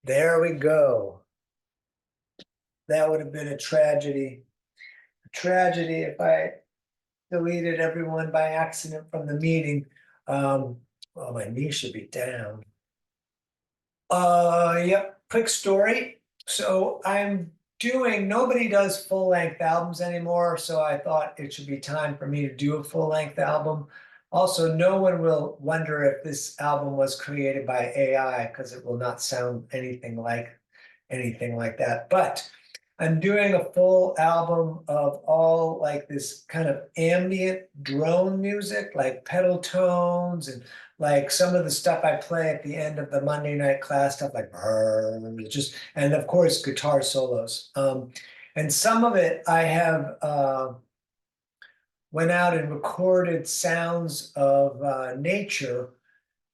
There we go. That would have been a tragedy. A tragedy if I deleted everyone by accident from the meeting. Well, my knee should be down. Yep, quick story. So nobody does full-length albums anymore, so I thought it should be time for me to do a full-length album. Also, no one will wonder if this album was created by AI because it will not sound anything like that. But I'm doing a full album of all like this kind of ambient drone music, like pedal tones and like some of the stuff I play at the end of the Monday night class, stuff like just and of course guitar solos. And some of it I have went out and recorded sounds of nature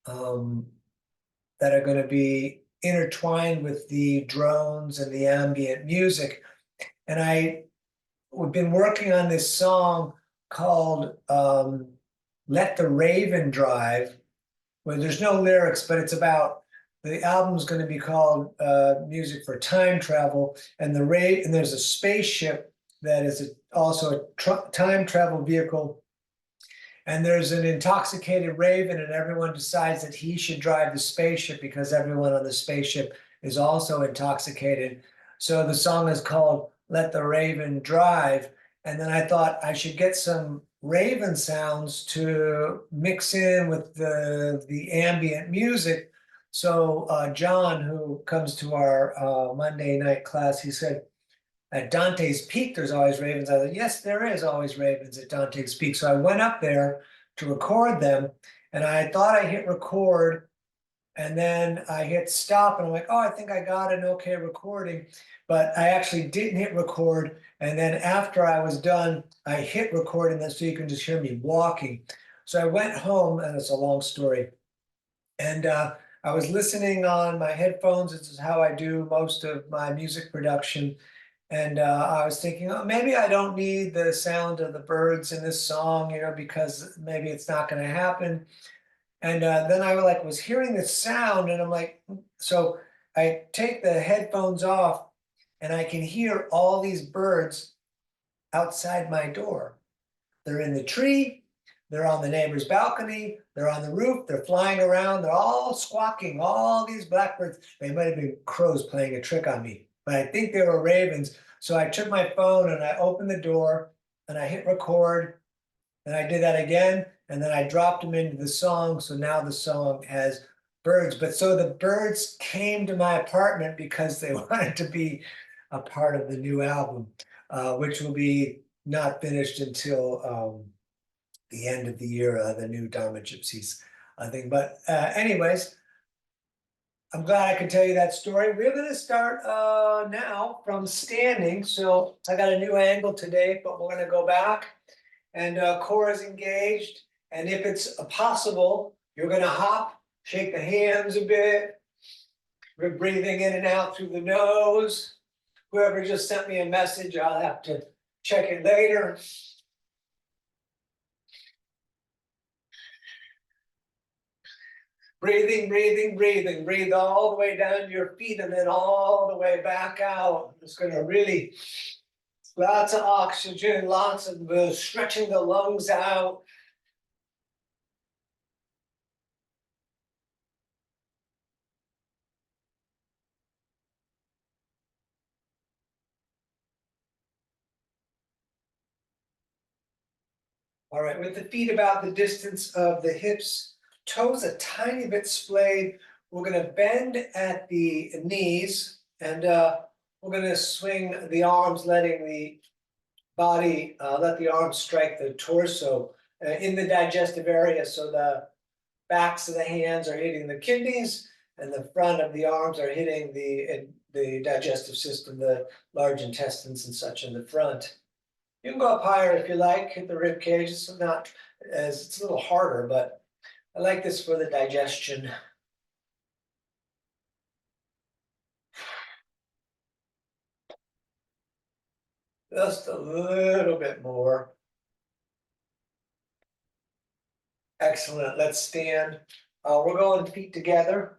um, that are going to be intertwined with the drones and the ambient music. And we've been working on this song called Let the Raven Drive, where there's no lyrics, but it's about the album's going to be called Music for Time Travel, and there's a spaceship that is also a time travel vehicle, and there's an intoxicated raven, and everyone decides that he should drive the spaceship because everyone on the spaceship is also intoxicated. So the song is called Let the Raven Drive. And then I thought I should get some raven sounds to mix in with the ambient music. So John, who comes to our Monday night class, he said, at Dante's Peak, there's always ravens. I said, yes, there is always ravens at Dante's Peak. So I went up there to record them, and I thought I hit record, and then I hit stop, and I'm like, oh, I think I got an okay recording, but I actually didn't hit record. And then after I was done, I hit record, and then so you can just hear me walking. So I went home, and it's a long story, and I was listening on my headphones. This is how I do most of my music production. And I was thinking, oh, maybe I don't need the sound of the birds in this song, because maybe it's not going to happen. And then I was hearing this sound, and I'm like, so I take the headphones off, and I can hear all these birds outside my door. They're in the tree, they're on the neighbor's balcony, they're on the roof, they're flying around, they're all squawking, all these blackbirds. They might have been crows playing a trick on me, but I think they were ravens. So I took my phone and I opened the door and I hit record, and I did that again, and then I dropped them into the song. So now the song has birds. But so the birds came to my apartment because they wanted to be a part of the new album, which will be not finished until the end of the year, the new Dharma Gypsies thing. But anyways, I'm glad I could tell you that story. We're going to start now from standing. So I got a new angle today, but we're going to go back, and core is engaged. And if it's possible, you're going to hop, shake the hands a bit. We're breathing in and out through the nose. Whoever just sent me a message, I'll have to check it later. Breathing, breathing, breathing. Breathe all the way down to your feet and then all the way back out. It's going to really, lots of oxygen, lots of stretching the lungs out. All right, with the feet about the distance of the hips, toes a tiny bit splayed. We're going to bend at the knees, and we're going to swing the arms, letting the body, let the arms strike the torso in the digestive area. So the backs of the hands are hitting the kidneys, and the front of the arms are hitting the digestive system, the large intestines and such in the front. You can go up higher if you like, hit the rib cage. It's not as, it's a little harder, but I like this for the digestion. Just a little bit more. Excellent. Let's stand. We're going feet together.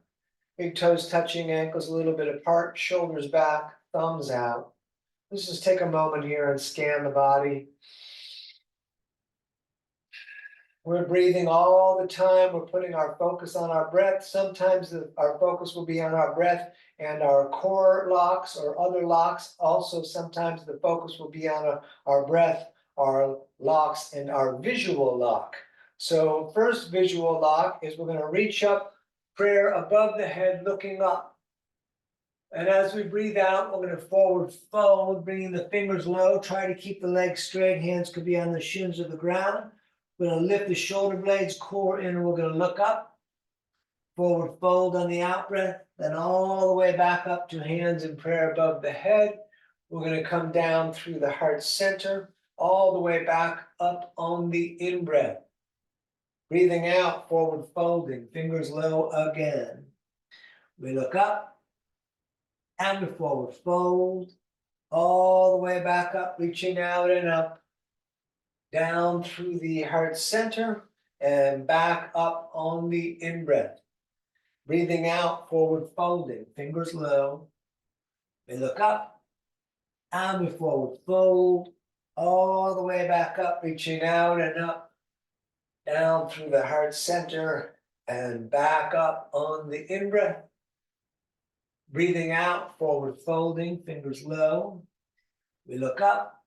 Big toes touching, ankles a little bit apart, shoulders back, thumbs out. Let's just take a moment here and scan the body. We're breathing all the time. We're putting our focus on our breath. Sometimes our focus will be on our breath and our core locks or other locks. Also, sometimes the focus will be on our breath, our locks, and our visual lock. So first visual lock is we're going to reach up, prayer above the head, looking up. And as we breathe out, we're going to forward fold, bringing the fingers low. Try to keep the legs straight. Hands could be on the shins of the ground. We're going to lift the shoulder blades, core in, and we're going to look up. Forward fold on the out breath, then all the way back up to hands in prayer above the head. We're going to come down through the heart center, all the way back up on the in breath. Breathing out, forward folding, fingers low again. We look up, and we forward fold, all the way back up, reaching out and up. Down through the heart center and back up on the in-breath. Breathing out, forward folding, fingers low. We look up and we forward fold, all the way back up, reaching out and up. Down through the heart center and back up on the in-breath. Breathing out, forward folding, fingers low. We look up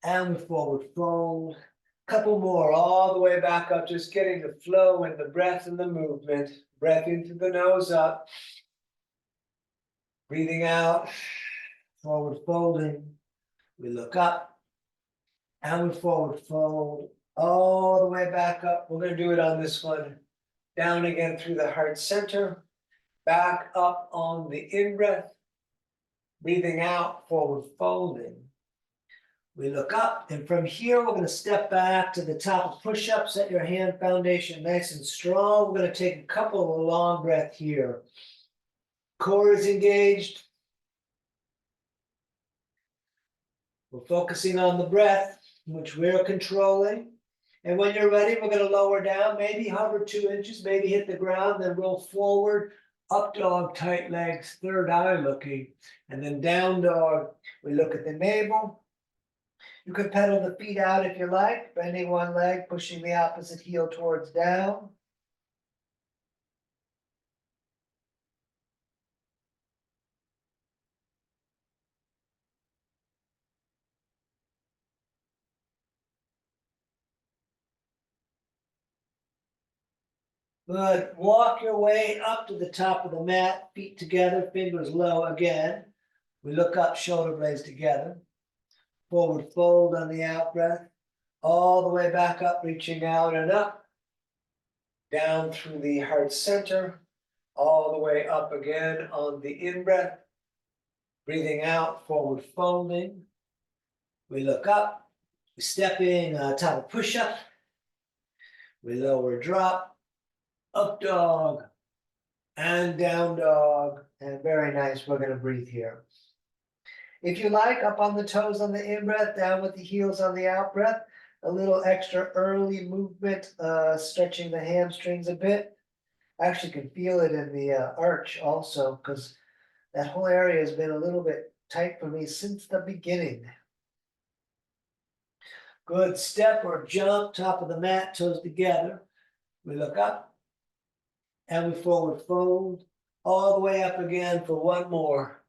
and we forward fold. Couple more, all the way back up, just getting the flow and the breath and the movement. Breath in through the nose up. Breathing out, forward folding. We look up and we forward fold, all the way back up. We're going to do it on this one. Down again through the heart center. Back up on the in-breath. Breathing out, forward folding. We look up, and from here, we're going to step back to the top of push-ups. Set your hand foundation nice and strong. We're going to take a couple of long breaths here. Core is engaged. We're focusing on the breath, which we're controlling. And when you're ready, we're going to lower down, maybe hover 2 inches, maybe hit the ground, then roll forward. Up dog, tight legs, third eye looking. And then down dog, we look at the navel. You could pedal the feet out if you like, bending one leg, pushing the opposite heel towards down. Good. Walk your way up to the top of the mat, feet together, fingers low again. We look up, shoulder blades together. Forward fold on the out breath. All the way back up, reaching out and up. Down through the heart center. All the way up again on the in-breath. Breathing out, forward folding. We look up. We step in, top of push-up. We lower drop. Up dog. And down dog. And very nice. We're going to breathe here. If you like, up on the toes on the in-breath, down with the heels on the out-breath. A little extra early movement, stretching the hamstrings a bit. I actually can feel it in the arch also, because that whole area has been a little bit tight for me since the beginning. Good. Step or jump, top of the mat, toes together. We look up and we forward fold, all the way up again for one more.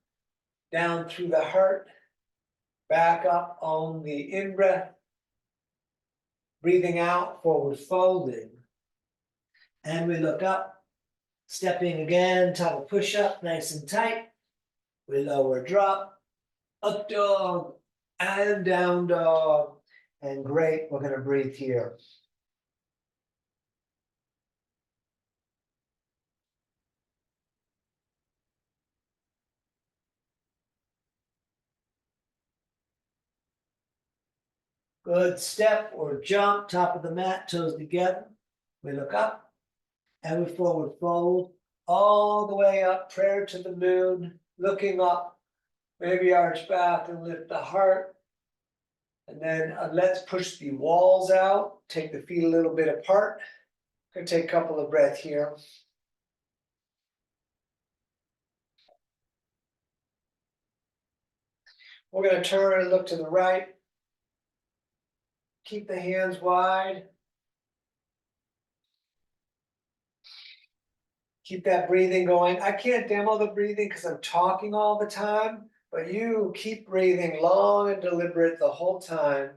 Down through the heart, back up on the in-breath. Breathing out, forward folding. And we look up, stepping again, top of push-up, nice and tight. We lower drop, up dog, and down dog. And great, we're going to breathe here. Good. Step or jump, top of the mat, toes together. We look up and we forward fold all the way up, prayer to the moon, looking up, maybe arch back and lift the heart. And then let's push the walls out, take the feet a little bit apart. Gonna take a couple of breaths here. We're gonna turn and look to the right. Keep the hands wide. Keep that breathing going. I can't demo the breathing because I'm talking all the time, but you keep breathing long and deliberate the whole time.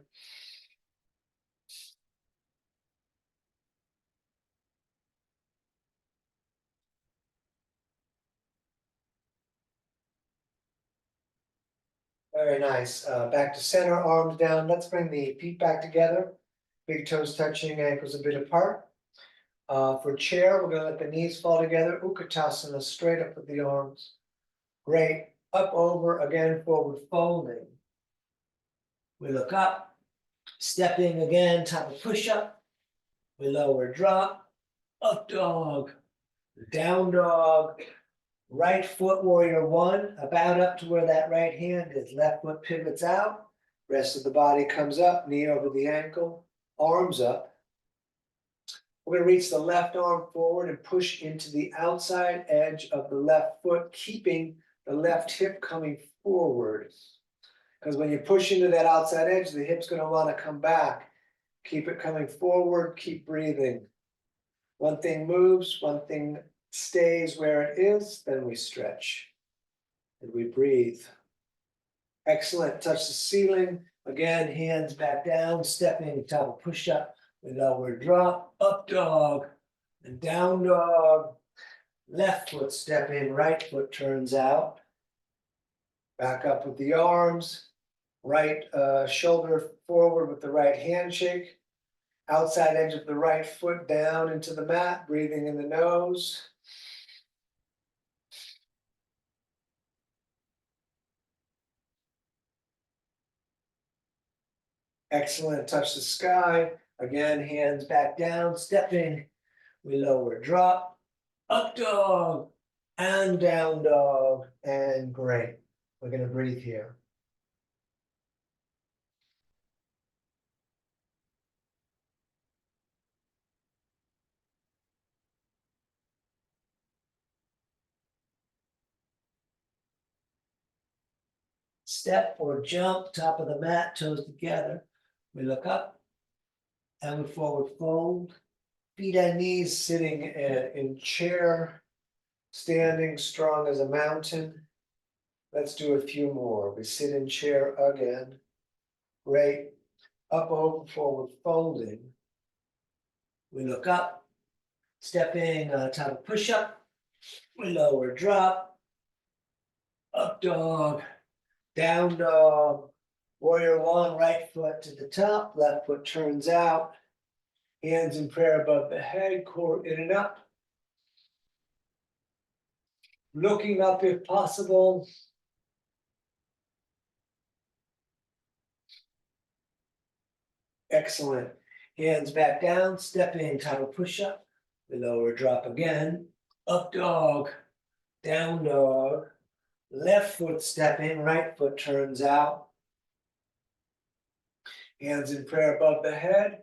Very nice. Back to center, arms down. Let's bring the feet back together. Big toes touching, ankles a bit apart. For chair, we're gonna let the knees fall together. Utkatasana, straight up with the arms. Great. Up, over, again, forward folding. We look up, stepping again, type of push-up. We lower, drop, up dog, down dog, right foot warrior one, about up to where that right hand is. Left foot pivots out, rest of the body comes up, knee over the ankle, arms up. We're going to reach the left arm forward and push into the outside edge of the left foot, keeping the left hip coming forward. Because when you push into that outside edge, the hip's going to want to come back. Keep it coming forward, keep breathing. One thing moves, one thing stays where it is, then we stretch and we breathe. Excellent. Touch the ceiling. Again, hands back down, stepping, top of push-up. We lower, drop, up dog, and down dog. Left foot step in, right foot turns out. Back up with the arms. Right shoulder forward with the right handshake. Outside edge of the right foot down into the mat, breathing in the nose. Excellent. Touch the sky. Again, hands back down, stepping. We lower, drop, up dog, and down dog, and great. We're going to breathe here. Step or jump, top of the mat, toes together. We look up and we forward fold. Feet and knees sitting in chair, standing strong as a mountain. Let's do a few more. We sit in chair again. Great. Up, over, forward folding. We look up, stepping top of push-up. We lower, drop, up dog, down dog, warrior one, right foot to the top, left foot turns out, hands in prayer above the head, core in and up. Looking up if possible. Excellent. Hands back down, stepping, top of push-up. We lower, drop again, up dog, down dog, left foot step in, right foot turns out. Hands in prayer above the head.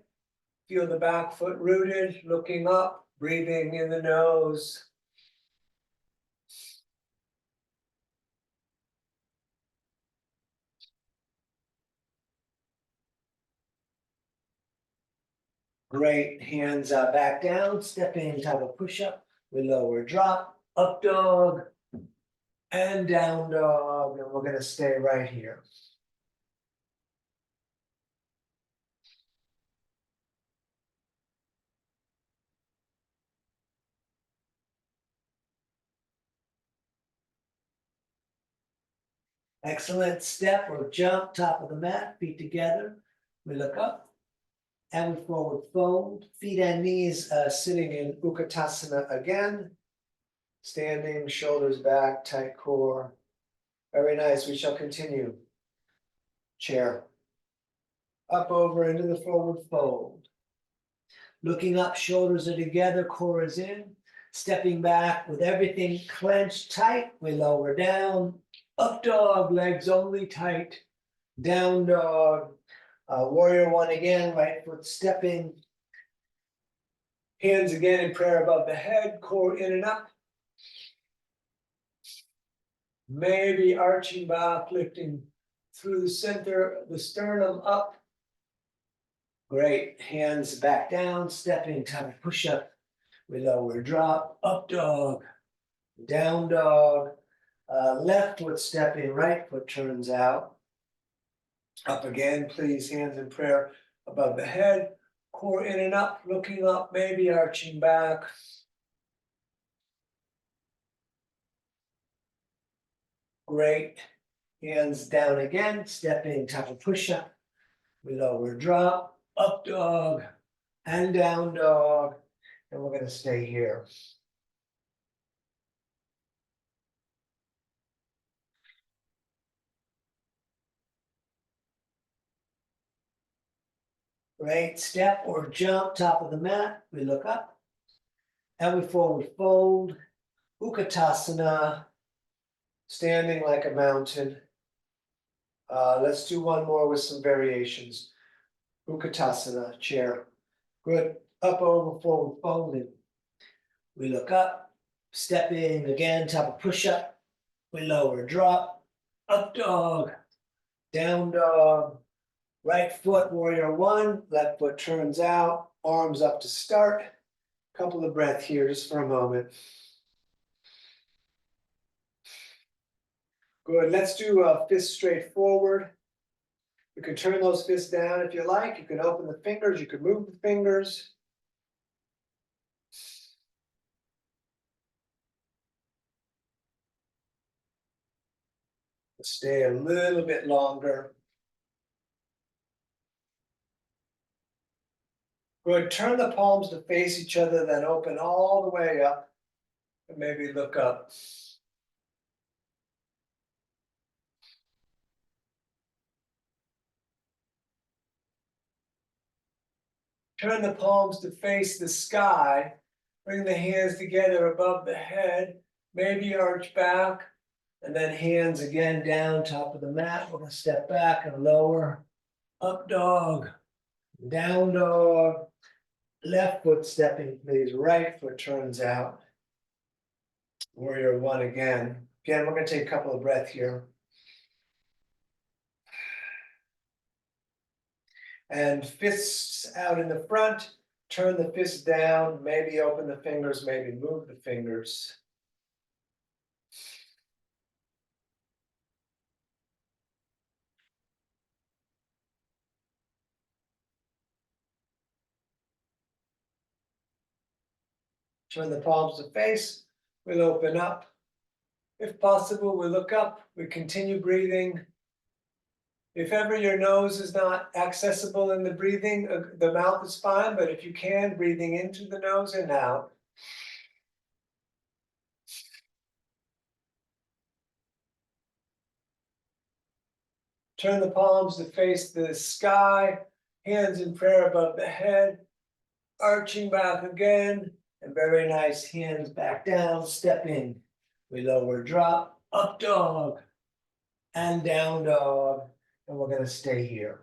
Feel the back foot rooted, looking up, breathing in the nose. Great. Hands back down, stepping, type of push-up. We lower, drop, up dog, and down dog. And we're going to stay right here. Excellent. Step or jump, top of the mat, feet together. We look up and we forward fold. Feet and knees sitting in Utkatasana again. Standing, shoulders back, tight core. Very nice. We shall continue. Chair. Up, over, into the forward fold. Looking up, shoulders are together, core is in. Stepping back with everything clenched tight. We lower down. Up dog, legs only tight. Down dog. Warrior one again, right foot stepping. Hands again in prayer above the head, core in and up. Maybe arching back, lifting through the center, the sternum up. Great, hands back down, stepping, time to push up. We lower, drop, up dog, down dog. Left foot stepping, right foot turns out. Up again, please, hands in prayer above the head. Core in and up, looking up, maybe arching back. Great. Hands down again, stepping, top of push up. We lower, drop, up dog, and down dog. And we're going to stay here. Great. Step or jump, top of the mat. We look up. And we forward fold. Utkatasana. Standing like a mountain. Let's do one more with some variations. Utkatasana, chair. Good. Up, over, forward, folding. We look up. Stepping again, top of push up. We lower, drop. Up dog. Down dog. Right foot, warrior one. Left foot turns out. Arms up to start. Couple of breath here just for a moment. Good. Let's do a fist straight forward. You can turn those fists down if you like. You can open the fingers. You can move the fingers. Stay a little bit longer. Good. Turn the palms to face each other, then open all the way up. And maybe look up. Turn the palms to face the sky. Bring the hands together above the head. Maybe arch back. And then hands again down, top of the mat. We're going to step back and lower. Up dog. Down dog. Left foot stepping, please. Right foot turns out. Warrior one again. Again, we're going to take a couple of breaths here. And fists out in the front. Turn the fists down. Maybe open the fingers. Maybe move the fingers. Turn the palms to face. We'll open up. If possible, we look up. We continue breathing. If ever your nose is not accessible in the breathing, the mouth is fine, but if you can, breathing into the nose and out. Turn the palms to face the sky, hands in prayer above the head, arching back again, and very nice, hands back down, step in. We lower, drop, up dog, and down dog, and we're going to stay here.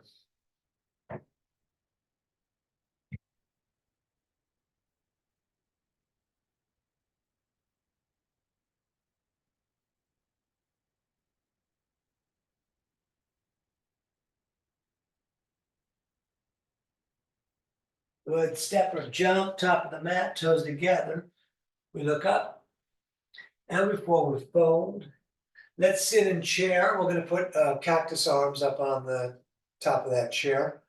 Good. Step or jump, top of the mat, toes together. We look up and we forward fold. Let's sit in chair. We're going to put cactus arms up on the top of that chair.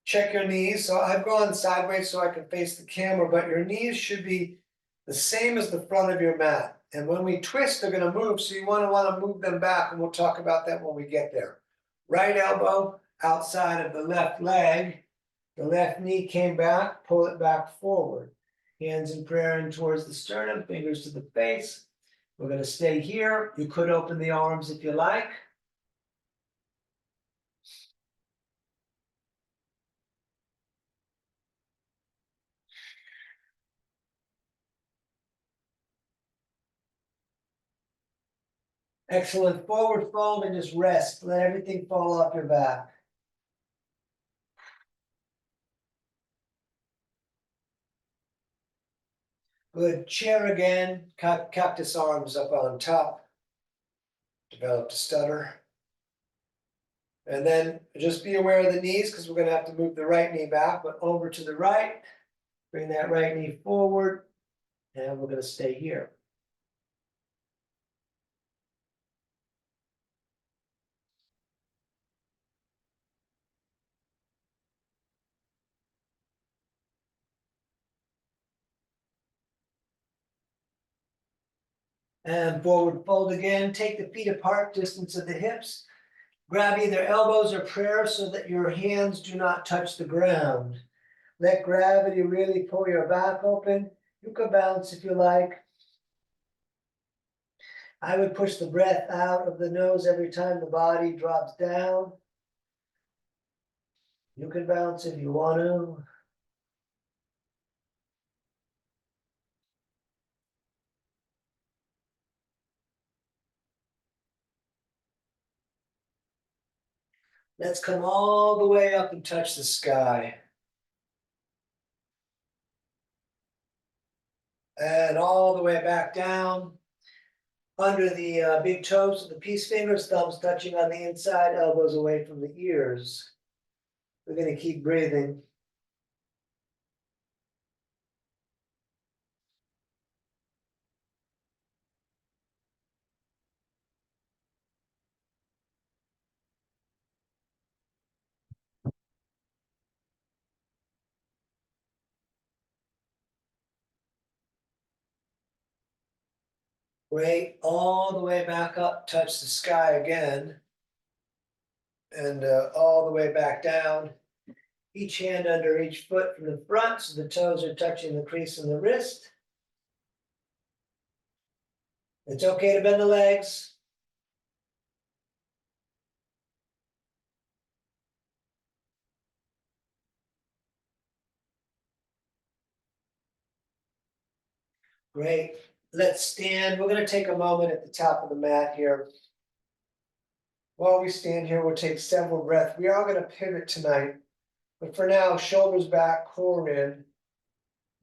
Check your knees. So I've gone sideways so I can face the camera, but your knees should be the same as the front of your mat. And when we twist, they're going to move. So you want to move them back, and we'll talk about that when we get there. Right elbow outside of the left leg. The left knee came back, pull it back forward. Hands in prayer in towards the sternum, fingers to the face. We're going to stay here. You could open the arms if you like. Excellent. Forward fold and just rest. Let everything fall off your back. Good. Chair again. Cactus arms up on top. Develop the stutter. And then just be aware of the knees because we're going to have to move the right knee back, but over to the right. Bring that right knee forward, and we're going to stay here. And forward fold again. Take the feet apart, distance of the hips. Grab either elbows or prayers so that your hands do not touch the ground. Let gravity really pull your back open. You can bounce if you like. I would push the breath out of the nose every time the body drops down. You can bounce if you want to. Let's come all the way up and touch the sky. And all the way back down. Under the big toes of the peace fingers, thumbs touching on the inside, elbows away from the ears. We're going to keep breathing. Great, all the way back up, touch the sky again. And all the way back down. Each hand under each foot from the front, so the toes are touching the crease in the wrist. It's okay to bend the legs. Great, let's stand. We're going to take a moment at the top of the mat here. While we stand here, we'll take several breaths. We are going to pivot tonight, but for now, shoulders back, core in,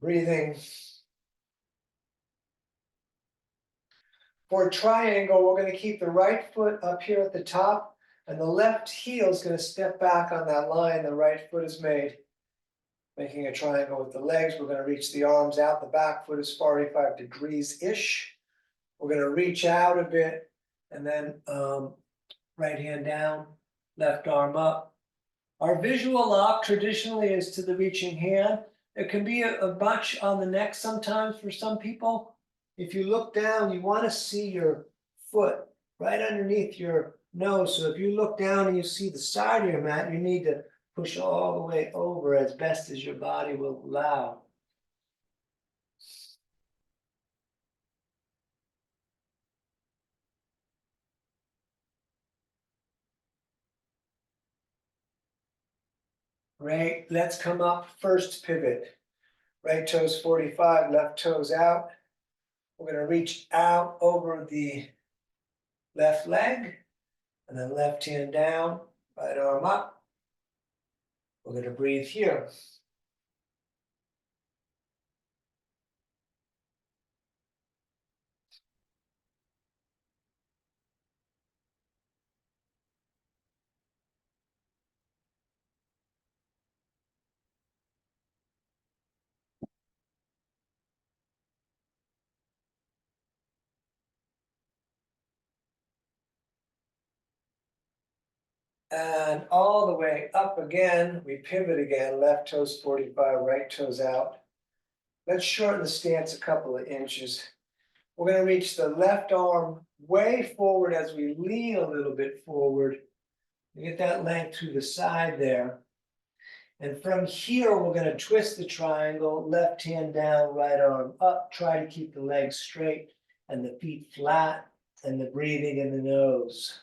breathing. For a triangle, we're going to keep the right foot up here at the top, and the left heel is going to step back on that line the right foot is made. Making a triangle with the legs, we're going to reach the arms out. The back foot is 45 degrees-ish. We're going to reach out a bit, and then right hand down, left arm up. Our visual lock traditionally is to the reaching hand. It can be a bunch on the neck sometimes for some people. If you look down, you want to see your foot right underneath your nose. So if you look down and you see the side of your mat, you need to push all the way over as best as your body will allow. Great, let's come up, first pivot. Right toes 45, left toes out. We're going to reach out over the left leg, and then left hand down, right arm up. We're going to breathe here. And all the way up again, we pivot again, left toes 45, right toes out. Let's shorten the stance a couple of inches. We're going to reach the left arm way forward as we lean a little bit forward. You get that length through the side there. And from here, we're going to twist the triangle, left hand down, right arm up. Try to keep the legs straight and the feet flat and the breathing in the nose.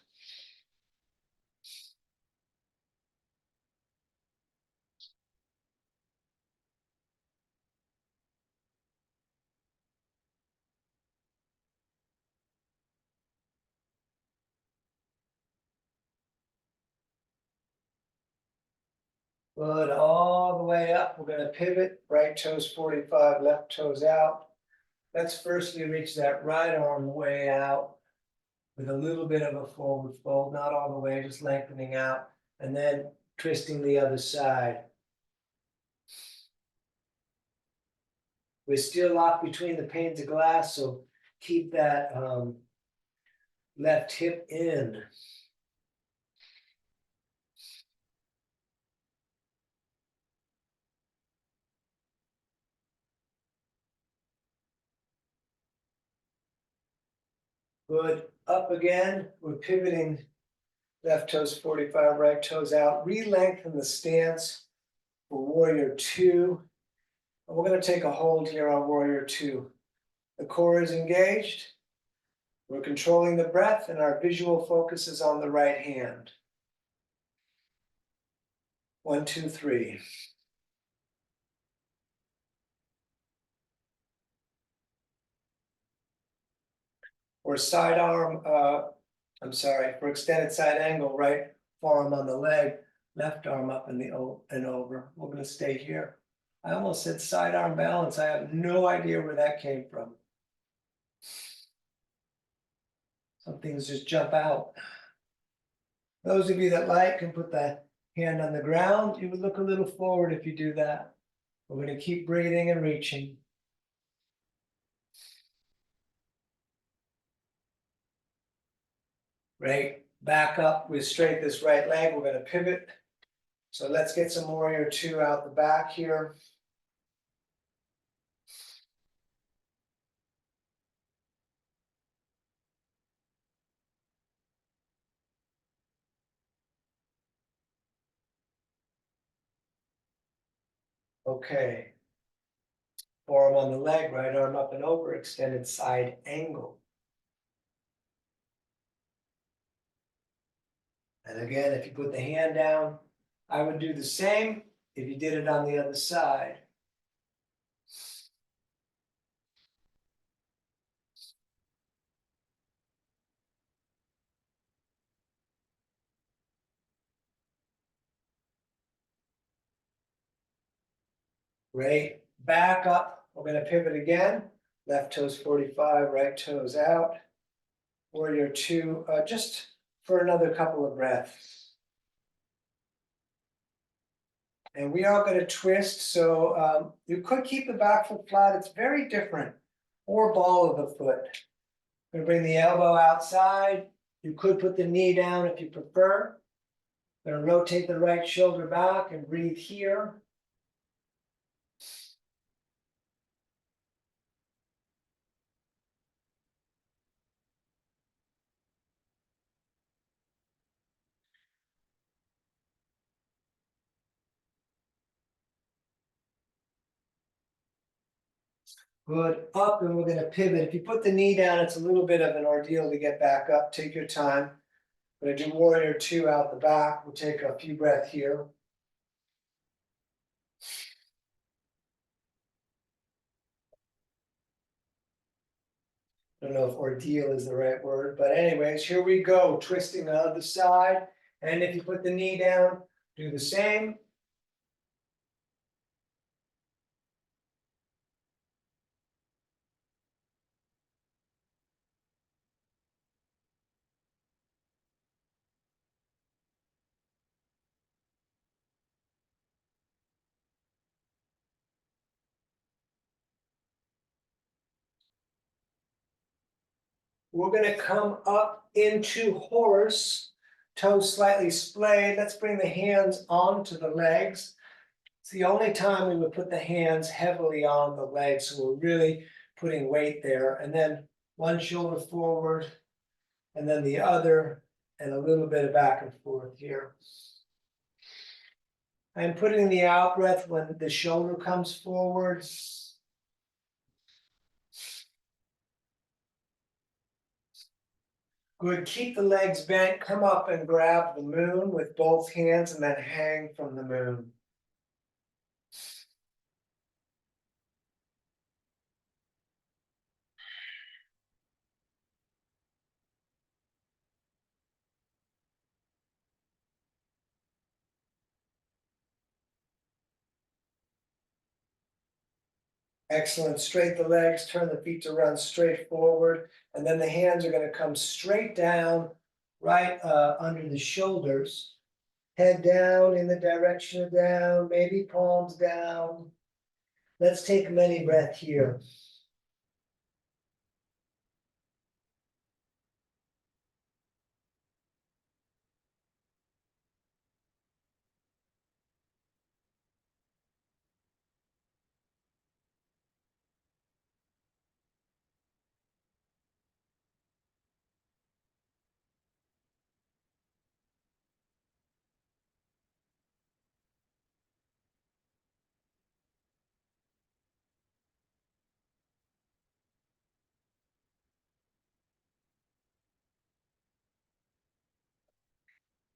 Good, all the way up. We're going to pivot, right toes 45, left toes out. Let's firstly reach that right arm way out with a little bit of a forward fold, not all the way, just lengthening out. and then twisting the other side. We're still locked between the panes of glass, so keep that left hip in. Good. Up again. We're pivoting. Left toes 45, right toes out. Re-lengthen the stance for warrior two. And we're going to take a hold here on warrior two. The core is engaged. We're controlling the breath, and our visual focus is on the right hand. 1, 2, 3. Or side arm, for extended side angle, right forearm on the leg, left arm up and over. We're going to stay here. I almost said side arm balance. I have no idea where that came from. Some things just jump out. Those of you that like can put the hand on the ground. You would look a little forward if you do that. We're going to keep breathing and reaching. Right, back up, we straight this right leg, we're going to pivot. So let's get some warrior two out the back here. Okay. Forearm on the leg, right arm up and over, extended side angle. And again, if you put the hand down, I would do the same if you did it on the other side. Great. Back up. We're going to pivot again. Left toes 45, right toes out. Warrior two, just for another couple of breaths. And we are going to twist, so you could keep the back foot flat. It's very different. Or ball of the foot. Going to bring the elbow outside. You could put the knee down if you prefer. Going to rotate the right shoulder back and breathe here. Good. Up, and we're going to pivot. If you put the knee down, it's a little bit of an ordeal to get back up. Take your time. We're going to do warrior two out the back. We'll take a few breaths here. I don't know if ordeal is the right word, but anyways, here we go. Twisting the other side. And if you put the knee down, do the same. We're going to come up into horse, toes slightly splayed. Let's bring the hands onto the legs. It's the only time we would put the hands heavily on the legs, so we're really putting weight there. And then one shoulder forward, and then the other, and a little bit of back and forth here. I'm putting the out breath when the shoulder comes forward. Good, keep the legs bent, come up and grab the moon with both hands and then hang from the moon. Excellent, straight the legs, turn the feet to run straight forward, and then the hands are going to come straight down, right under the shoulders. Head down in the direction of down, maybe palms down. Let's take a mini breath here.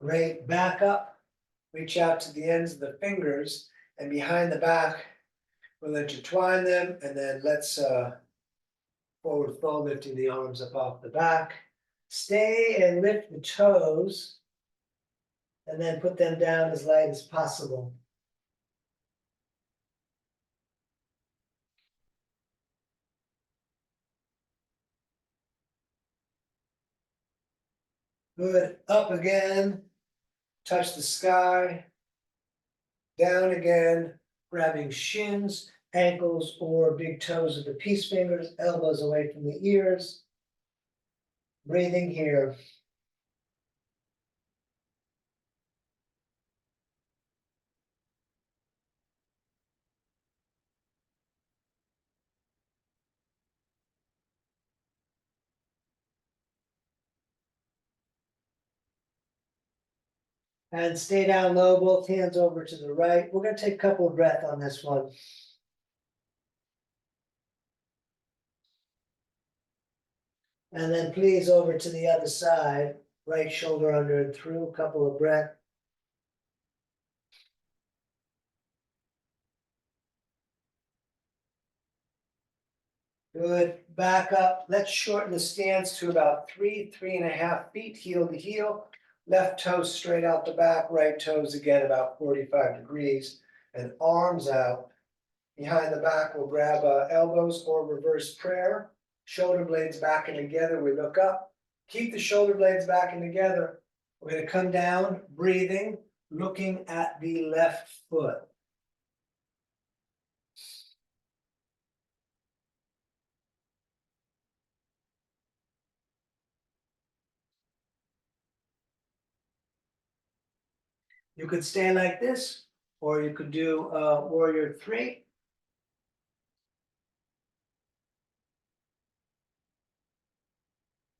Great, back up, reach out to the ends of the fingers and behind the back, we'll intertwine them and then let's forward fold, lifting the arms up off the back. Stay and lift the toes and then put them down as light as possible. Good, up again, touch the sky, down again, grabbing shins, ankles, or big toes of the peace fingers, elbows away from the ears. Breathing here. And stay down low, both hands over to the right. We're gonna take a couple of breaths on this one. And then please over to the other side, right shoulder under and through, a couple of breaths. Good, back up. Let's shorten the stance to about 3.5 feet, heel to heel. Left toes straight out the back, right toes again about 45 degrees, and arms out. Behind the back, we'll grab elbows or reverse prayer. Shoulder blades back and together, we look up. Keep the shoulder blades back and together. We're gonna come down, breathing, looking at the left foot. You could stay like this, or you could do warrior 3.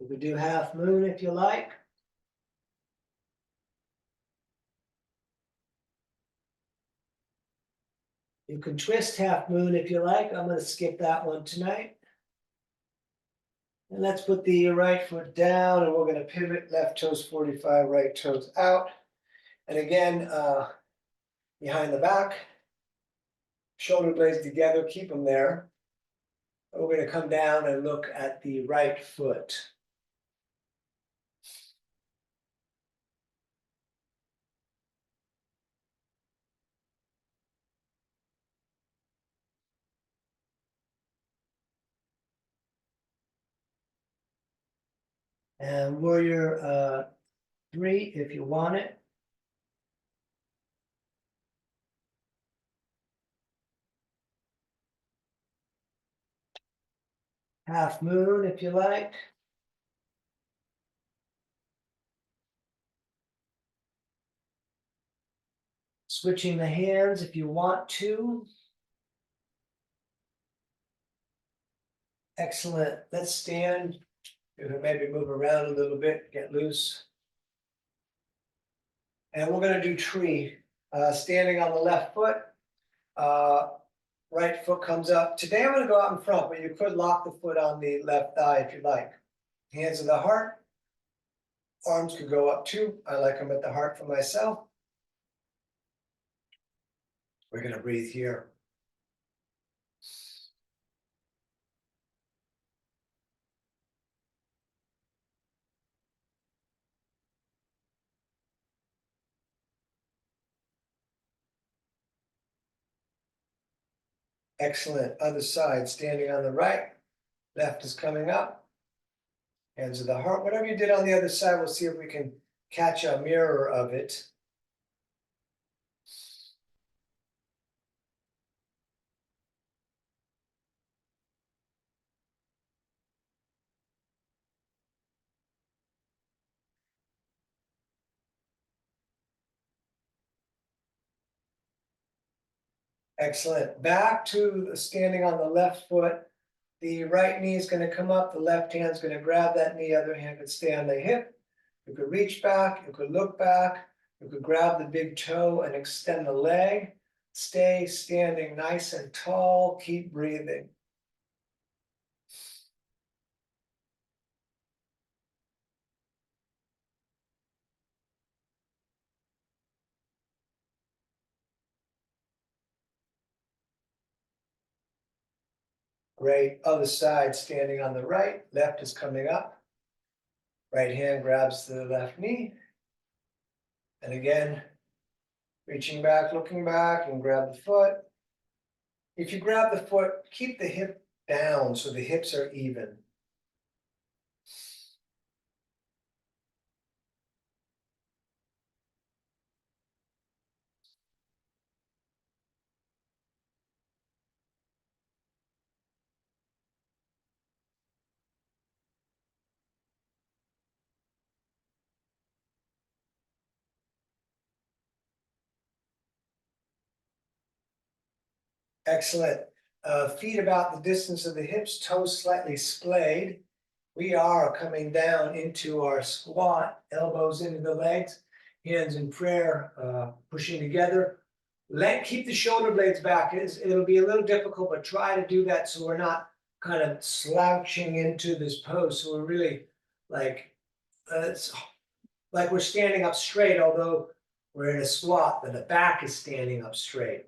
You could do half moon if you like. You can twist half moon if you like. I'm gonna skip that one tonight. And let's put the right foot down and we're gonna pivot, left toes 45, right toes out. And again, behind the back, shoulder blades together, keep them there. We're gonna come down and look at the right foot. And warrior 3 if you want it. Half moon if you like. Switching the hands if you want to. Excellent. Let's stand. Maybe move around a little bit, get loose. And we're gonna do tree. Standing on the left foot. Right foot comes up. Today I'm gonna go out in front, but you could lock the foot on the left thigh if you like. Hands of the heart. Arms could go up too. I like them at the heart for myself. We're gonna breathe here. Excellent. Other side, standing on the right. Left is coming up. Hands of the heart. Whatever you did on the other side, we'll see if we can catch a mirror of it. Excellent. Back to standing on the left foot. The right knee is gonna come up, the left hand's gonna grab that knee, other hand could stay on the hip. You could reach back, you could look back, you could grab the big toe and extend the leg. Stay standing nice and tall, keep breathing. Great, other side, standing on the right, left is coming up. Right hand grabs the left knee. And again, reaching back, looking back, and grab the foot. If you grab the foot, keep the hip down so the hips are even. Excellent. Feet about the distance of the hips, toes slightly splayed. We are coming down into our squat, elbows into the legs, hands in prayer, pushing together. Keep the shoulder blades back. It'll be a little difficult, but try to do that so we're not kind of slouching into this pose. So we're really like, it's like we're standing up straight, although we're in a squat, but the back is standing up straight.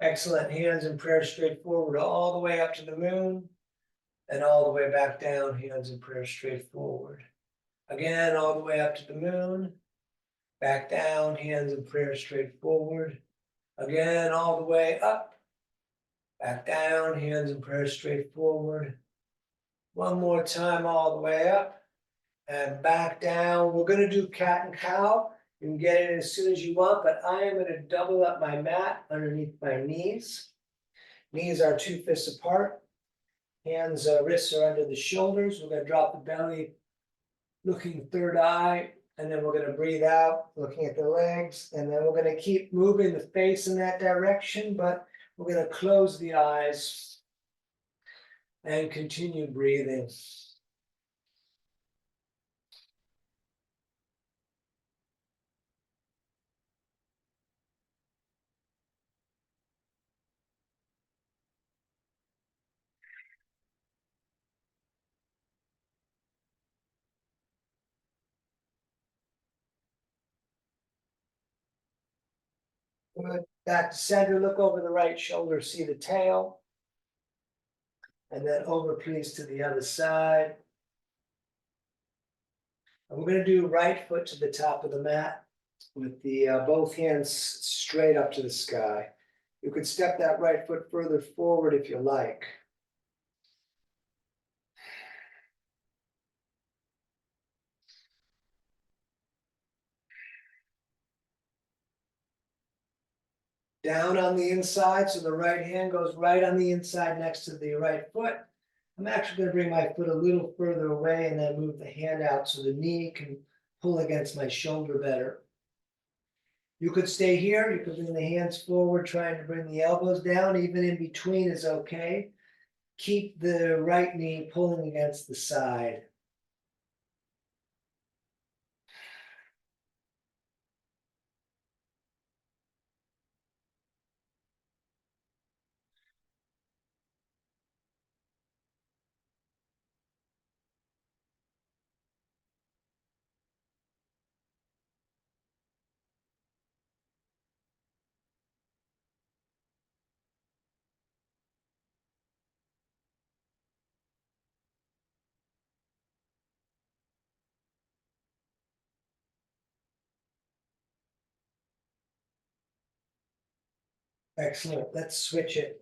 Excellent. Hands in prayer straight forward, all the way up to the moon, and all the way back down, hands in prayer straight forward. Again, all the way up to the moon, back down, hands in prayer straight forward. Again, all the way up, back down, hands in prayer straight forward. One more time, all the way up and back down. We're going to do cat and cow. You can get it as soon as you want, but I am going to double up my mat underneath my knees. Knees are 2 fists apart. Hands, wrists are under the shoulders. We're going to drop the belly, looking third eye, and then we're going to breathe out, looking at the legs, and then we're going to keep moving the face in that direction, but we're going to close the eyes and continue breathing. Good. Back to center, look over the right shoulder, see the tail. And then over, please, to the other side. And we're going to do right foot to the top of the mat with the both hands straight up to the sky. You could step that right foot further forward if you like. Down on the inside, so the right hand goes right on the inside next to the right foot. I'm actually going to bring my foot a little further away and then move the hand out so the knee can pull against my shoulder better. You could stay here, you could bring the hands forward, trying to bring the elbows down, even in between is okay. Keep the right knee pulling against the side. Excellent, let's switch it.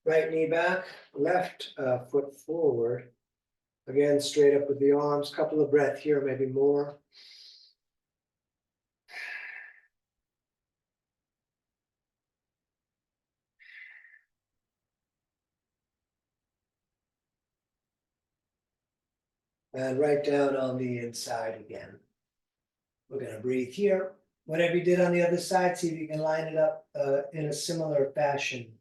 Right knee back, left foot forward. Again, straight up with the arms, couple of breath here, maybe more. And right down on the inside again. We're going to breathe here. Whatever you did on the other side, see if you can line it up in a similar fashion.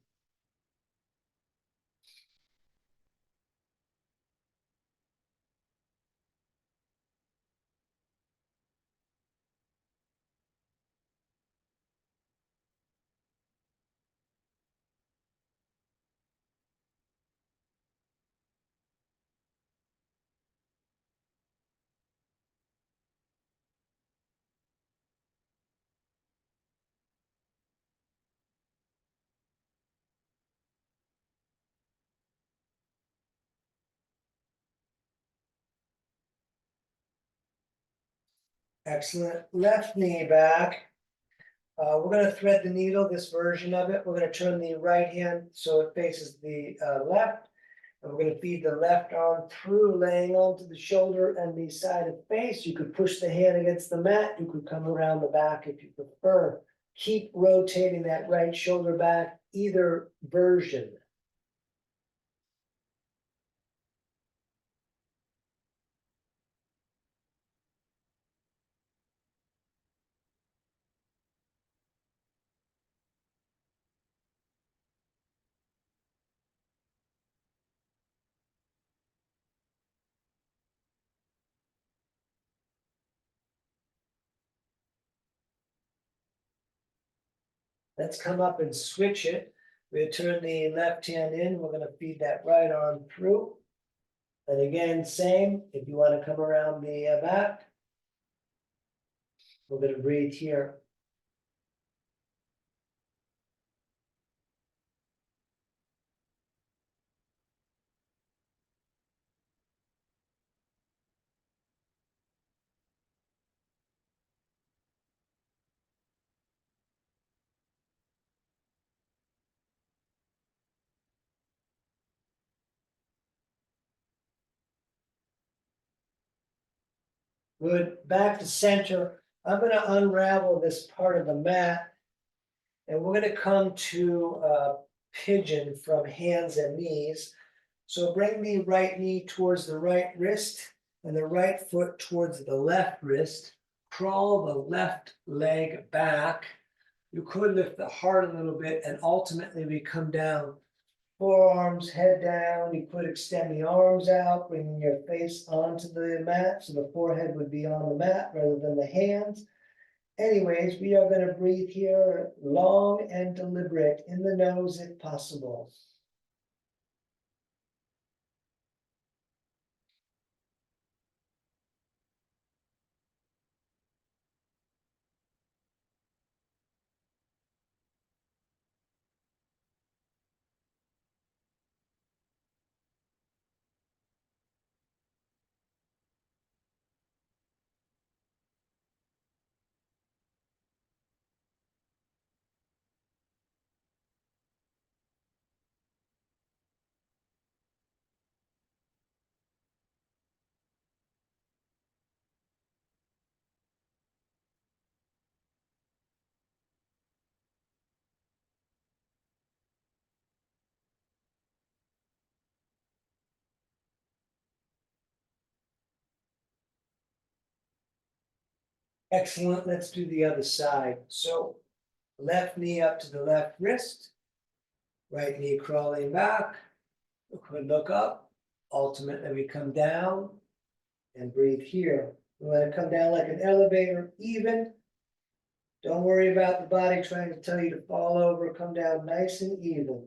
Excellent. Left knee back. We're gonna thread the needle, this version of it. We're gonna turn the right hand so it faces the left. And we're gonna feed the left arm through, laying onto the shoulder and the side of face. You could push the hand against the mat. You could come around the back if you prefer. Keep rotating that right shoulder back, either version. Let's come up and switch it. We turn the left hand in. We're gonna feed that right arm through. And again, same, if you wanna come around the back. We're gonna breathe here. Good, back to center. I'm gonna unravel this part of the mat. And we're gonna come to pigeon from hands and knees. So bring the right knee towards the right wrist and the right foot towards the left wrist. Crawl the left leg back. You could lift the heart a little bit, and ultimately we come down. Forearms, head down. You could extend the arms out, bringing your face onto the mat, so the forehead would be on the mat rather than the hands. Anyways, we are going to breathe here long and deliberate in the nose if possible. Excellent. Let's do the other side. So left knee up to the left wrist, right knee crawling back. We could look up. Ultimately, we come down and breathe here. We want to come down like an elevator, even. Don't worry about the body trying to tell you to fall over. Come down nice and even.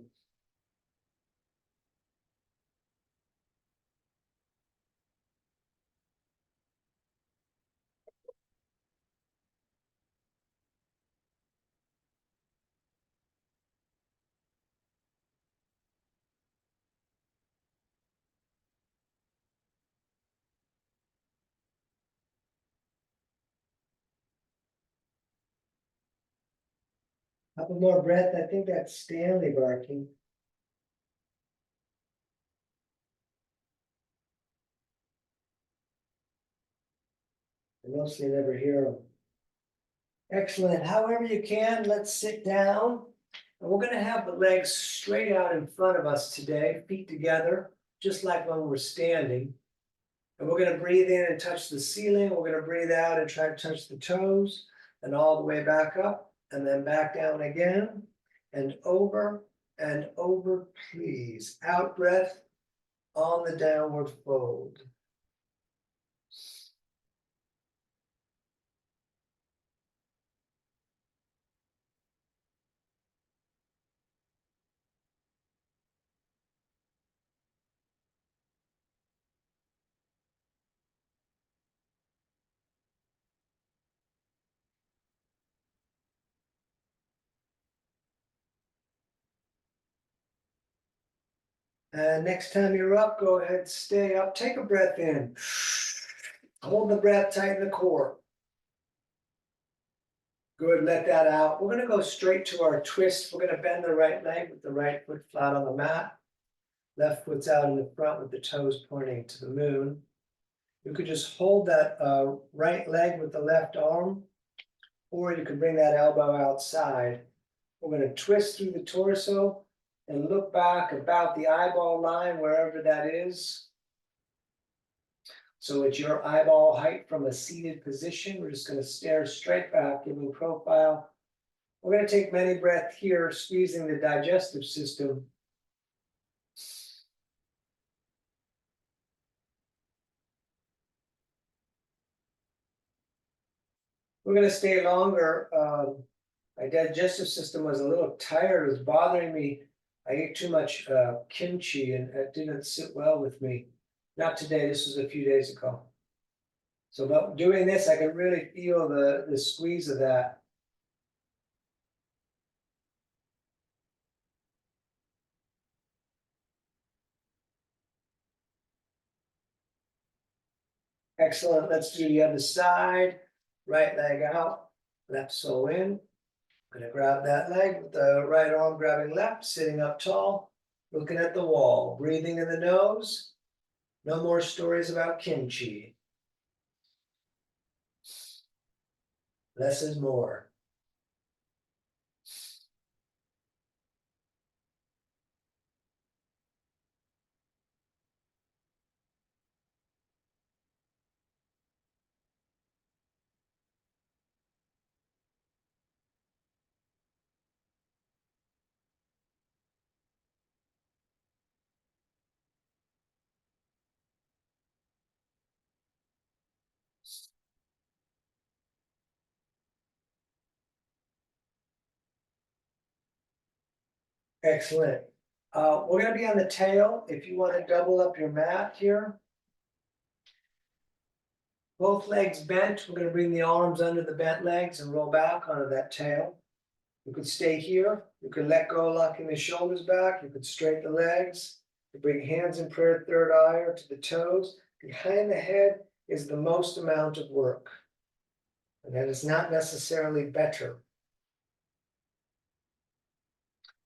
Couple more breath. I think that's Stanley barking. I mostly never hear them. Excellent. However you can, let's sit down. And we're gonna have the legs straight out in front of us today, feet together, just like when we're standing. And we're gonna breathe in and touch the ceiling. We're gonna breathe out and try to touch the toes. and all the way back up, and then back down again, and over, please. Out breath on the downward fold. And next time you're up, go ahead, stay up, take a breath in. Hold the breath, tighten the core. Good, let that out. We're gonna go straight to our twist. We're gonna bend the right leg with the right foot flat on the mat. Left foot's out in the front with the toes pointing to the moon. You could just hold that right leg with the left arm, or you could bring that elbow outside. We're gonna twist through the torso and look back about the eyeball line, wherever that is. So it's your eyeball height from a seated position. We're just gonna stare straight back, giving profile. We're gonna take many breaths here, squeezing the digestive system. We're gonna stay longer. My digestive system was a little tired, it was bothering me. I ate too much kimchi and it didn't sit well with me. Not today, this was a few days ago. So but doing this, I can really feel the squeeze of that. Excellent, let's do the other side. Right leg out, left sole in. Gonna grab that leg with the right arm grabbing left, sitting up tall, looking at the wall, breathing in the nose. No more stories about kimchi. Less is more. Excellent. We're gonna be on the tail. If you want to double up your mat here. Both legs bent. We're gonna bring the arms under the bent legs and roll back onto that tail. You could stay here. You could let go, locking the shoulders back. You could straighten the legs. You bring hands in prayer, third eye or to the toes. Behind the head is the most amount of work. And that is not necessarily better.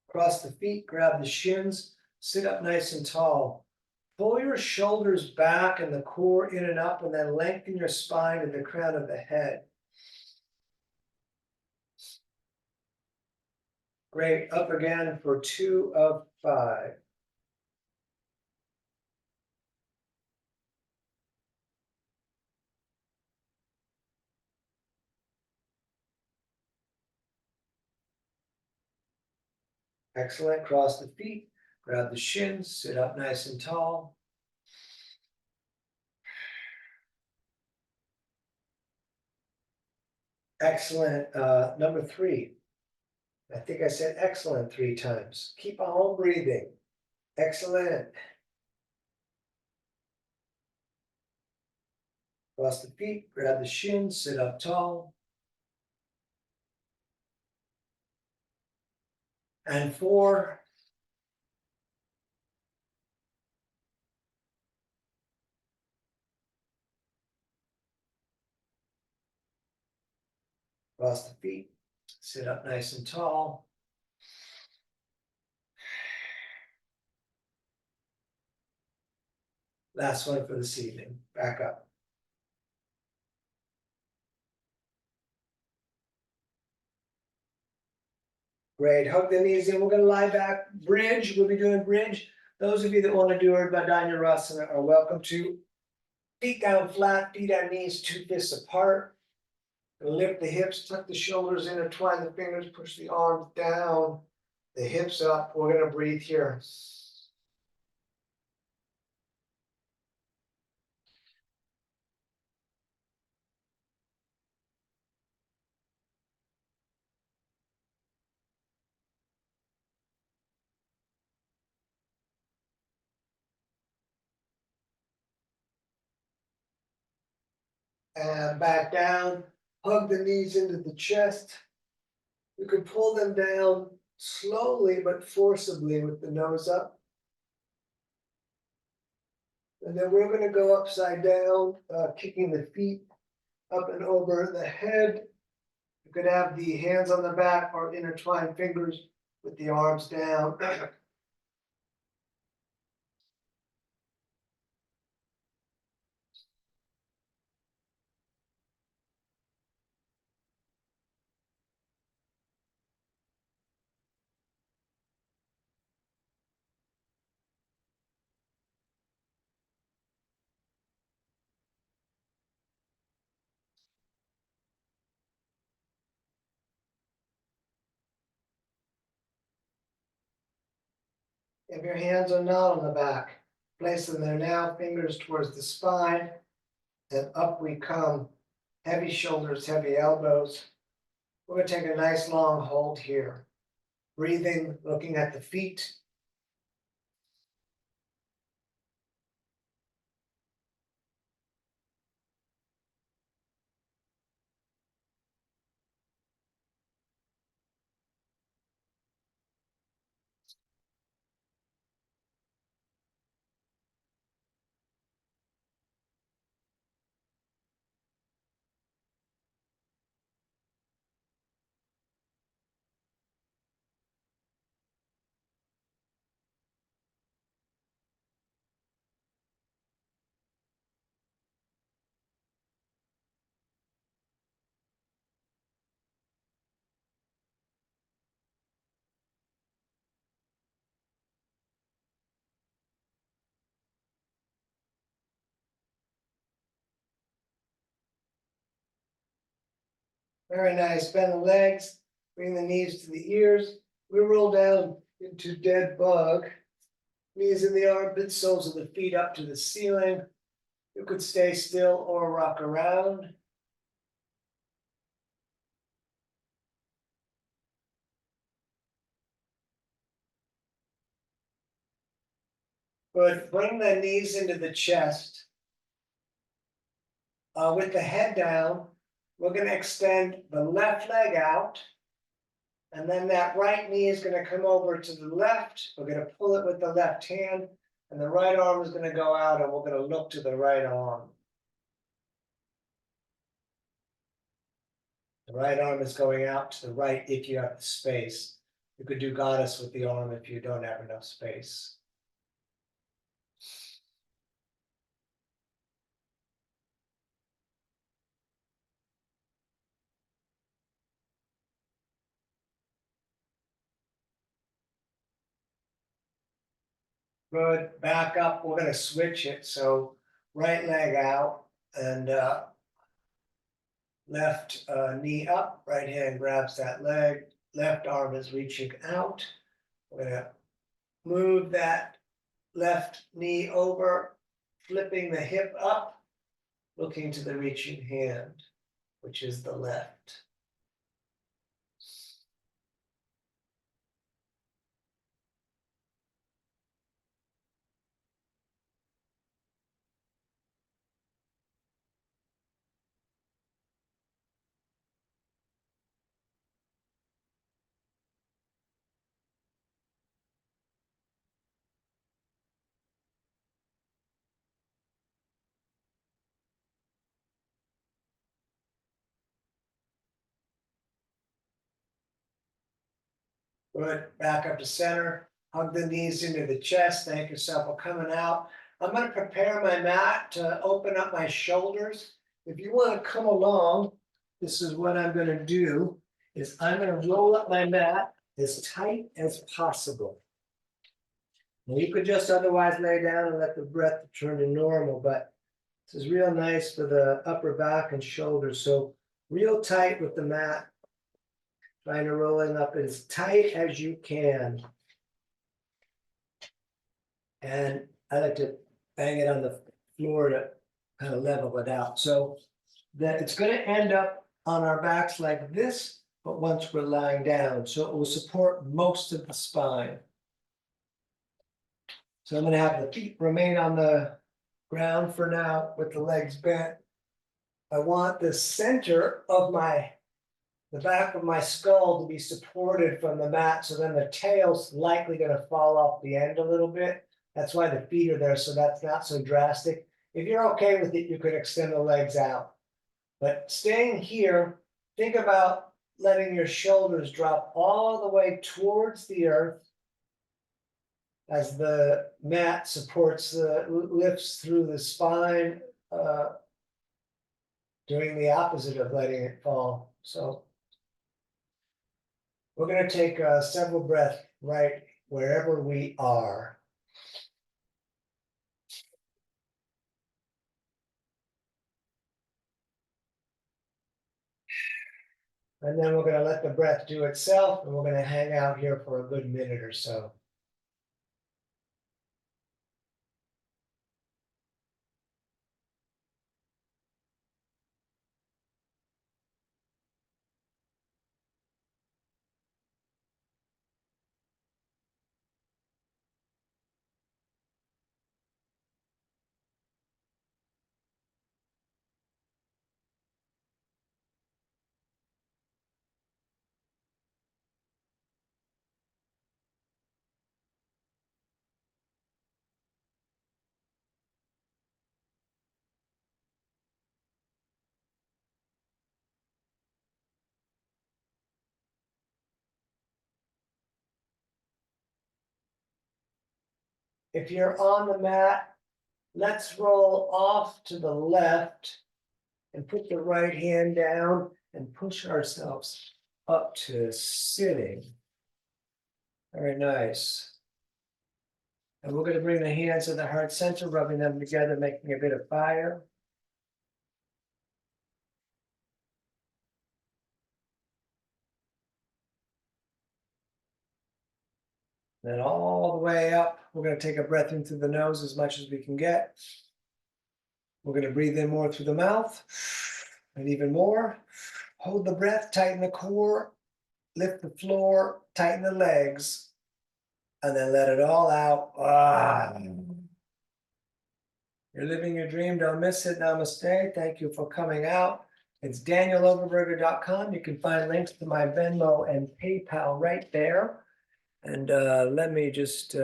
Cross the feet, grab the shins, sit up nice and tall. Pull your shoulders back and the core in and up, and then lengthen your spine to the crown of the head. Great, up again for 2 of 5. Excellent, cross the feet, grab the shins, sit up nice and tall. Excellent, number 3. I think I said excellent 3 times. Keep on breathing. Excellent. Cross the feet, grab the shins, sit up tall. And 4. Cross the feet, sit up nice and tall. Last one for this evening. Back up. Great. Hug the knees in. We're going to lie back. Bridge. We'll be doing bridge. Those of you that want to do Urdhva are welcome to. Feet down flat, feet on knees, 2 fists apart. Lift the hips, tuck the shoulders, intertwine the fingers, push the arms down, the hips up. We're gonna breathe here. And back down, hug the knees into the chest. You can pull them down slowly but forcibly with the nose up. And then we're going to go upside down, kicking the feet up and over the head. You could have the hands on the back or intertwine fingers with the arms down. If your hands are not on the back, place them there now, fingers towards the spine, and up we come. Heavy shoulders, heavy elbows. We're going to take a nice long hold here. Breathing, looking at the feet. Very nice. Bend the legs, bring the knees to the ears. We roll down into dead bug. Knees in the armpits, soles of the feet up to the ceiling. You could stay still or rock around. Good. Bring the knees into the chest. With the head down, we're going to extend the left leg out. And then that right knee is going to come over to the left. We're going to pull it with the left hand. And the right arm is going to go out, and we're going to look to the right arm. The right arm is going out to the right if you have the space. You could do goddess with the arm if you don't have enough space. Good. Back up. We're going to switch it. So right leg out and left knee up. Right hand grabs that leg. Left arm is reaching out. We're going to move that left knee over, flipping the hip up, looking to the reaching hand, which is the left. Good. Back up to center. Hug the knees into the chest. Thank yourself for coming out. I'm going to prepare my mat to open up my shoulders. If you want to come along, this is what I'm going to do. Is I'm going to roll up my mat as tight as possible. Now you could just otherwise lay down and let the breath return to normal, but this is real nice for the upper back and shoulders. So real tight with the mat. Trying to roll it up as tight as you can. And I like to bang it on the floor to kind of level it out. So that it's going to end up on our backs like this, but once we're lying down, so it will support most of the spine. So I'm going to have the feet remain on the ground for now with the legs bent. I want the center of the back of my skull to be supported from the mat, so then the tail's likely going to fall off the end a little bit. That's why the feet are there, so that's not so drastic. If you're okay with it, you could extend the legs out. But staying here, think about letting your shoulders drop all the way towards the earth as the mat supports lifts through the spine, doing the opposite of letting it fall. So we're going to take several breaths right wherever we are. And then we're going to let the breath do itself, and we're going to hang out here for a good minute or so. If you're on the mat, let's roll off to the left and put the right hand down and push ourselves up to sitting. Very nice. And we're going to bring the hands to the heart center, rubbing them together, making a bit of fire. Then all the way up, we're going to take a breath in through the nose as much as we can get. We're going to breathe in more through the mouth and even more. Hold the breath, tighten the core, lift the floor, tighten the legs, and then let it all out. You're living your dream. Don't miss it. Namaste. Thank you for coming out. It's danieloverberger.com. You can find links to my Venmo and PayPal right there. And let me just